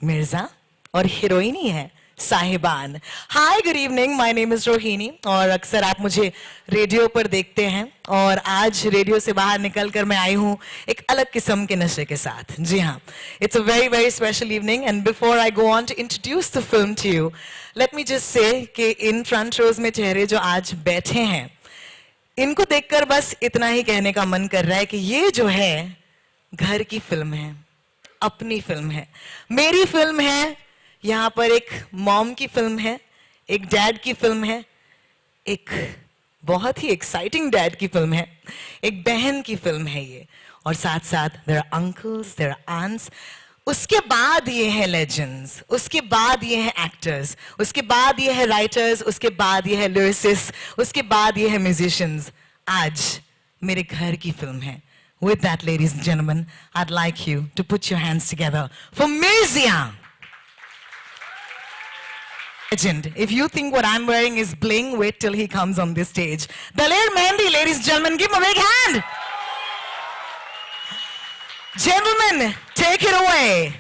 मिर्जा और हीरोइन ही है साहिबान। Hi good evening, my name is Rohini और अक्सर आप मुझे रेडियो पर देखते हैं और आज रेडियो से बाहर निकलकर मैं आई हूँ एक अलग किस्म के नशे के साथ। जी हाँ, it's a very very special evening and before I go on to introduce the film to you, let me just say कि इन फ्रंट रोज में चेहरे जो आज बैठे हैं, इनको देखकर बस इतना ही कहने का मन कर रहा है कि ये जो है घर की फिल्म है, अपनी फिल्म है, मेरी फिल्म है। यहाँ पर एक मॉम की फिल्म है, एक डैड की फिल्म है, एक बहुत ही एक्साइटिंग डैड की फिल्म है, एक बहन की फिल्म है ये, और साथ साथ there are uncles, there are aunts. उसके बाद ये है लेजेंड्स, उसके बाद ये है एक्टर्स, उसके बाद ये है राइटर्स, उसके बाद ये है लिरिसिस्ट, उसके बाद ये है म्यूजिशियंस। आज मेरे घर की फिल्म है। With that, ladies and gentlemen, I'd like you to put your hands together for Mirzia. Legend. If you think what I'm wearing is bling, wait till he comes on this stage. Daler Mehndi, ladies and gentlemen, give him a big hand. Gentlemen, take it away.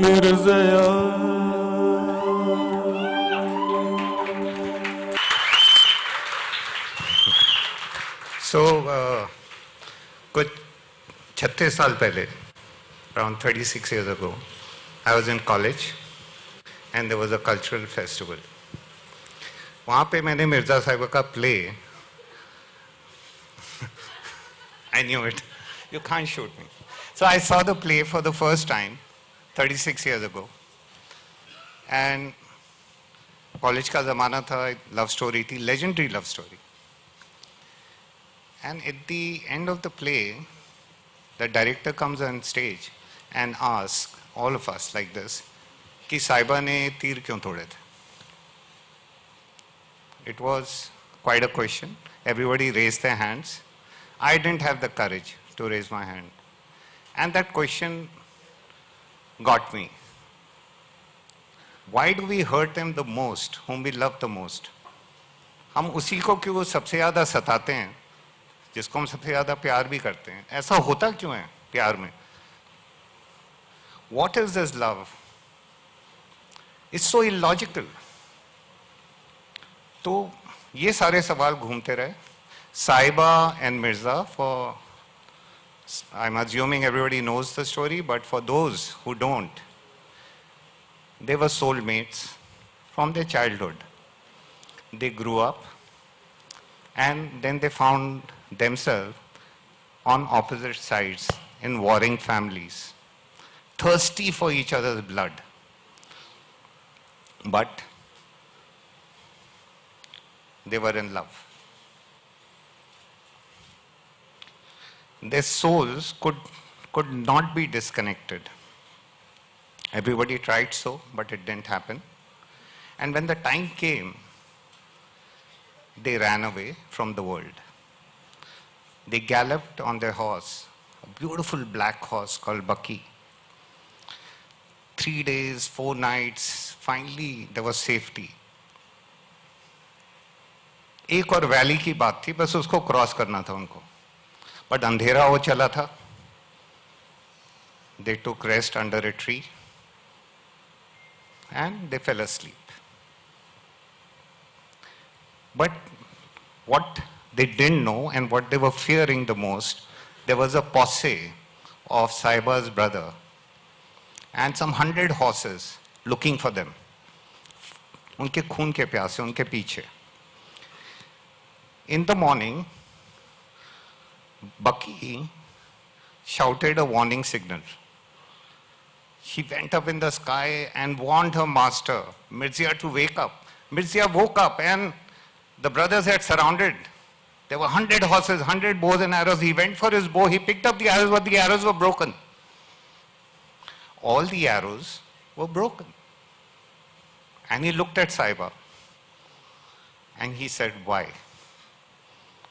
मिर्ज़या। So, कुछ 36 साल पहले, around 36 years ago, I was in college and there was a cultural festival. वहाँ पे मैंने मिर्ज़ा साहिबा का play, I knew it, you can't shoot me. So I saw the play for the first time, 36 years ago. And college का ज़माना था, love story थी, legendary love story. And at the end of the play, the director comes on stage and asks all of us like this, कि साहिबा ने तीर क्यों तोड़े थे? It was quite a question. Everybody raised their hands. I didn't have the courage to raise my hand. And that question got me. Why do we hurt them the most, whom we love the most? हम उसी को क्यों सबसे ज़्यादा सताते हैं, जिसको हम सबसे ज़्यादा प्यार भी करते हैं? ऐसा होता क्यों है प्यार में? What is this love? It's so illogical. तो ये सारे सवाल घूमते रहे. Sahiba and Mirza, for I'm assuming everybody knows the story, but for those who don't, they were soulmates from their childhood. They grew up and then they found themselves on opposite sides in warring families, thirsty for each other's blood. But they were in love. Their souls could not be disconnected. Everybody tried so, but it didn't happen. And when the time came, they ran away from the world. They galloped on their horse, a beautiful black horse called Bucky. 3 days, 4 nights, finally there was safety. एक और valley की बात थी, बस उसको cross करना था उनको. बट अंधेरा हो चला था. They took rest under a tree and they fell asleep. But what they didn't know and what they were fearing the most, there was a posse of Sahiba's brother and some 100 horses looking for them. उनके खून के प्यासे, उनके पीछे. In the morning, Bucky shouted a warning signal. She went up in the sky and warned her master, Mirzia, to wake up. Mirzia woke up and the brothers had surrounded. There were 100 horses, 100 bows and arrows. He went for his bow. He picked up the arrows, but the arrows were broken. All the arrows were broken. And he looked at Sahiba and he said, why?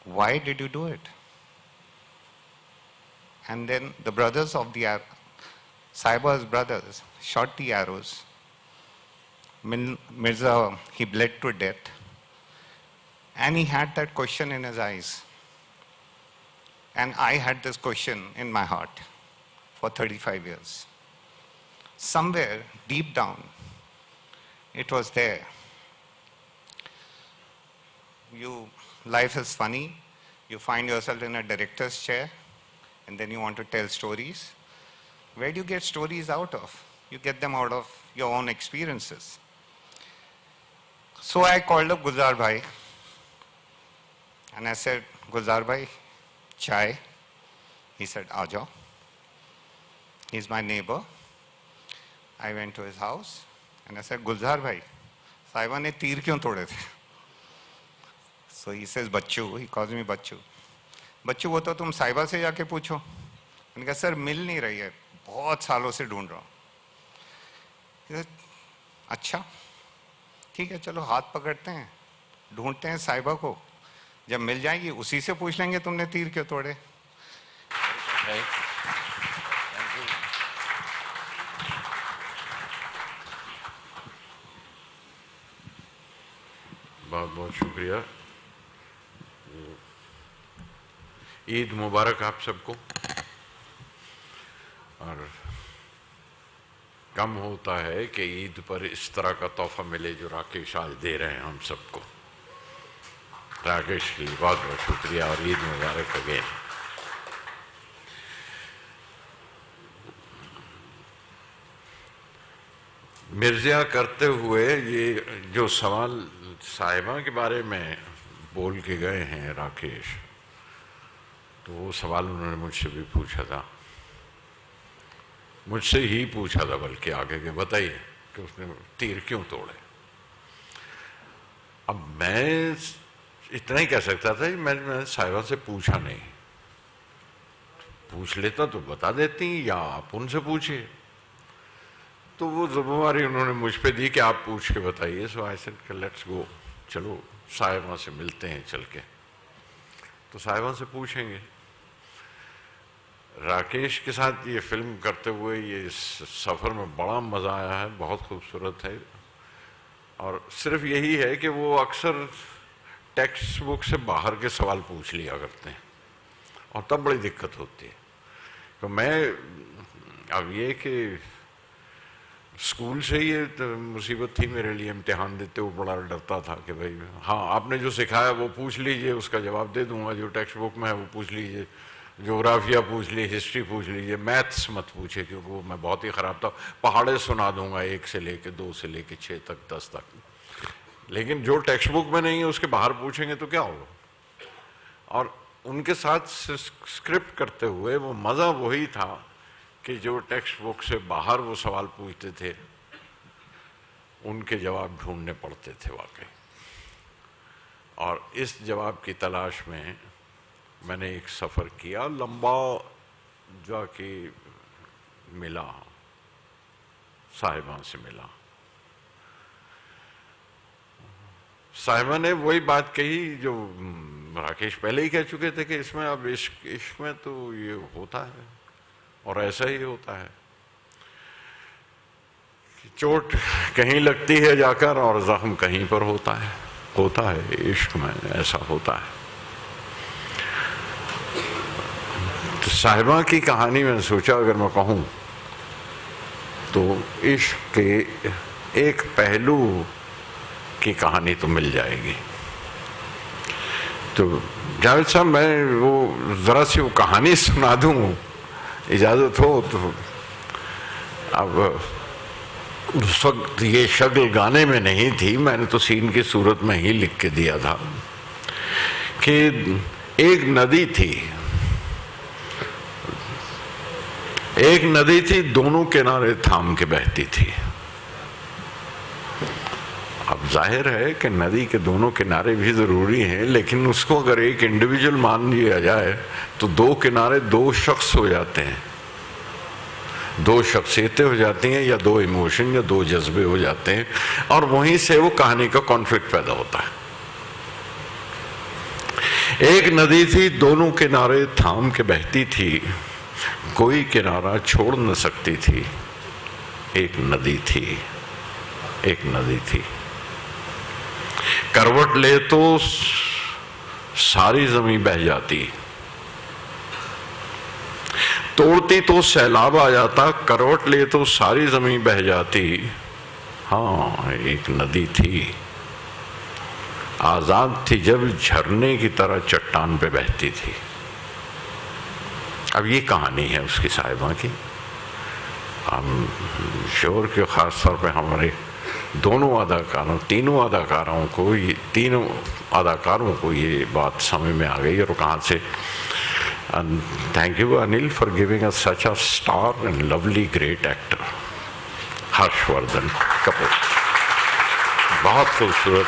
Why did you do it? And then the brothers of the Sahiba's brothers shot the arrows. Mirza, he bled to death. And he had that question in his eyes. And I had this question in my heart for 35 years. Somewhere deep down, it was there. Life is funny. You find yourself in a director's chair, and then you want to tell stories. Where do you get stories out of? You get them out of your own experiences. So I called up Gulzar Bhai, and I said, Gulzar Bhai, chai. He said, Aaja. He's my neighbor. I went to his house, and I said, Gulzar Bhai, Sahiba ne तीर क्यों तोड़े थे? So he says, Bachchu, he calls me Bachchu. बच्चू वो तो तुम साहिबा से जाके पूछो. मैंने कहा सर मिल नहीं रही है, बहुत सालों से ढूंढ रहा हूँ. अच्छा ठीक है, चलो हाथ पकड़ते हैं, ढूंढते हैं साहिबा को. जब मिल जाएगी उसी से पूछ लेंगे तुमने तीर क्यों तोड़े. बहुत बहुत शुक्रिया. ईद मुबारक आप सबको. और कम होता है कि ईद पर इस तरह का तोहफा मिले जो राकेश आज दे रहे हैं हम सबको। राकेश के लिए बहुत बहुत शुक्रिया और ईद मुबारक अगेन। मिर्ज़ा करते हुए ये जो सवाल साहिबा के बारे में बोल के गए हैं राकेश, तो वो सवाल उन्होंने मुझसे भी पूछा था, मुझसे ही पूछा था बल्कि आगे के, बताइए कि उसने तीर क्यों तोड़े। अब मैं इतना ही कह सकता था कि मैंने साहिबा से पूछा नहीं, पूछ लेता तो बता देती या आप उनसे पूछिए। तो वो जिम्मेवारी उन्होंने मुझ पे दी कि आप पूछ के बताइए। सो आई सेड लेट्स गो, चलो साहिबा से मिलते हैं चल के। तो साहिबा से पूछेंगे। राकेश के साथ ये फिल्म करते हुए ये सफ़र में बड़ा मज़ा आया है, बहुत खूबसूरत है। और सिर्फ यही है कि वो अक्सर टेक्स्ट बुक से बाहर के सवाल पूछ लिया करते हैं और तब बड़ी दिक्कत होती है। तो मैं अब ये कि स्कूल से ये तो मुसीबत थी मेरे लिए, इम्तिहान देते हुए बड़ा डरता था कि भाई हाँ आपने जो सिखाया वो पूछ लीजिए, उसका जवाब दे दूंगा, जो टेक्स्ट बुक में है वो पूछ लीजिए, ज्योग्राफिया पूछ लीजिए, हिस्ट्री पूछ लीजिए, मैथ्स मत पूछे क्योंकि वो मैं बहुत ही ख़राब था। पहाड़े सुना दूंगा 1 से लेके 2 से लेके 6 तक 10 तक, लेकिन जो टेक्स्ट बुक में नहीं है उसके बाहर पूछेंगे तो क्या होगा। और उनके साथ स्क्रिप्ट करते हुए वो मज़ा वही था कि जो टेक्स्ट बुक से बाहर वो सवाल पूछते थे उनके जवाब ढूंढने पड़ते थे वाकई। और इस जवाब की तलाश में मैंने एक सफ़र किया लंबा, जाके मिला, साहिबा से मिला। साहिबा ने वही बात कही जो राकेश पहले ही कह चुके थे कि इसमें अब इश्क में तो ये होता है और ऐसा ही होता है कि चोट कहीं लगती है जाकर और जख्म कहीं पर होता है इश्क में ऐसा होता है। तो साहिबा की कहानी में सोचा अगर मैं कहूँ तो इश्क के एक पहलू की कहानी तो मिल जाएगी। तो जावेद साहब मैं वो ज़रा सी वो कहानी सुना दूँ, इजाज़त हो तो। अब उस वक्त ये शक्ल गाने में नहीं थी, मैंने तो सीन की सूरत में ही लिख के दिया था कि एक नदी थी दोनों किनारे थाम के बहती थी। अब जाहिर है कि नदी के दोनों किनारे भी ज़रूरी हैं, लेकिन उसको अगर एक इंडिविजुअल मान लिया जाए तो 2 किनारे 2 शख्स हो जाते हैं, 2 शख्सियतें हो जाती हैं, या 2 इमोशन या 2 जज्बे हो जाते हैं, और वहीं से वो कहानी का कॉन्फ्लिक्ट पैदा होता है। एक नदी थी दोनों किनारे थाम के बहती थी, कोई किनारा छोड़ न सकती थी। एक नदी थी करवट ले तो सारी जमीन बह जाती, तोड़ती तो सैलाब आ जाता, करवट ले तो सारी जमीन बह जाती। हाँ एक नदी थी, आजाद थी जब झरने की तरह चट्टान पे बहती थी। अब ये कहानी है उसकी साहिबा की। हम शोर के ख़ास तौर पे हमारे तीनों अदाकारों को ये बात समझ में आ गई और कहाँ से। Thank you Anil for giving us such a star and lovely great actor Harshvardhan Kapoor. बहुत खूबसूरत